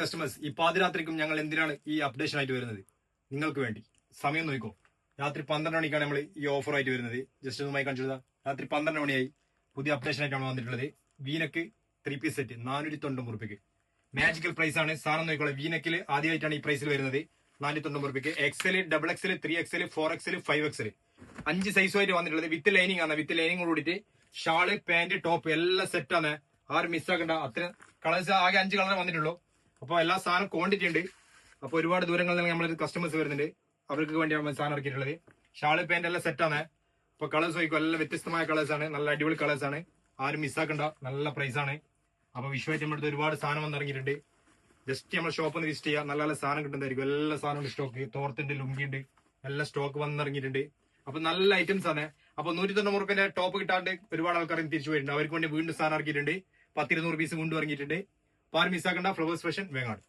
Customers, ഈ പാതിരാത്രിക്കും ഞങ്ങൾ എന്തിനാണ് ഈ അപ്ഡേഷൻ ആയിട്ട് വരുന്നത്? നിങ്ങൾക്ക് വേണ്ടി. സമയം നോക്കോ, രാത്രി 12 മണിക്കാണ് നമ്മൾ ഈ ഓഫർ ആയിട്ട് വരുന്നത്. ജസ്റ്റ് ഒന്നുമായി കാണിച്ചു. രാത്രി 12 മണിയായി പുതിയ അപ്ഡേഷൻ ആയിട്ടാണ് വന്നിട്ടുള്ളത്. വീനക്ക് 3 പീസ് സെറ്റ് 490 രൂപയ്ക്ക്. മാജിക്കൽ പ്രൈസ് ആണ്. സാധനം നോക്കിക്കോളെ. വീനക്കിൽ ആദ്യമായിട്ടാണ് ഈ പ്രൈസിൽ വരുന്നത്. 490 രൂപയ്ക്ക്. Excel, double XL, 3XL, 4XL, 5XL 5 സൈസുമായിട്ട് വന്നിട്ടുള്ളത്. വിത്ത് ലൈനിങ് ആണ്. വിത്ത് ലൈനിങ് കൂടിയിട്ട് ഷാള്, പാന്റ്, ടോപ്പ് എല്ലാം സെറ്റ് ആണ്. ആരും മിസ്സാക്കണ്ട. അത്ര കളേഴ്സ് ആകെ 5 കളർ വന്നിട്ടുള്ളൂ. അപ്പൊ എല്ലാ സാധനം ക്വാണ്ടിറ്റി ഉണ്ട്. അപ്പൊ ഒരുപാട് ദൂരങ്ങളിൽ നിന്ന് നമ്മൾ കസ്റ്റമേഴ്സ് വരുന്നുണ്ട്. അവർക്ക് വേണ്ടിയാണ് സാധനം ഇറക്കിയിട്ടുള്ളത്. ഷാള്, പാന്റ് എല്ലാം സെറ്റ് ആണ്. അപ്പൊ കളേഴ്സ് നോക്കിക്കോ, എല്ലാം വ്യത്യസ്തമായ കളേഴ്സ് ആണ്. നല്ല അടിപൊളി കളേഴ്സ് ആണ്. ആരും മിസ്സാക്കണ്ട. നല്ല പ്രൈസ് ആണ്. അപ്പൊ വിഷുവായിട്ട് നമ്മുടെ അടുത്ത് ഒരുപാട് സാധനം വന്നിറങ്ങിയിട്ടുണ്ട്. ജസ്റ്റ് നമ്മുടെ ഷോപ്പ് ഒന്ന് വിസിറ്റ് ചെയ്യുക. നല്ല നല്ല സാധനം കിട്ടുന്നതായിരിക്കും. എല്ലാ സാധനവും സ്റ്റോക്ക്, തോർത്തുണ്ട്, ലുങ്കിണ്ട്, എല്ലാം സ്റ്റോക്ക് വന്നിറങ്ങിയിട്ടുണ്ട്. അപ്പൊ നല്ല ഐറ്റംസ് ആണ്. അപ്പൊ 190 രൂപന്റെ ടോപ്പ് കിട്ടാണ്ട് ഒരുപാട് ആൾക്കാർ തിരിച്ചു പോയിട്ടുണ്ട്. അവർക്ക് വേണ്ടി വീണ്ടും സാധനം ഇറക്കിയിട്ടുണ്ട്. 10-200 പീസ് വീണ്ടും ഇറങ്ങിയിട്ടുണ്ട്. അപ്പൊ ആരും മിസ്സാക്കണ്ട. Flowers fashion, Vengad.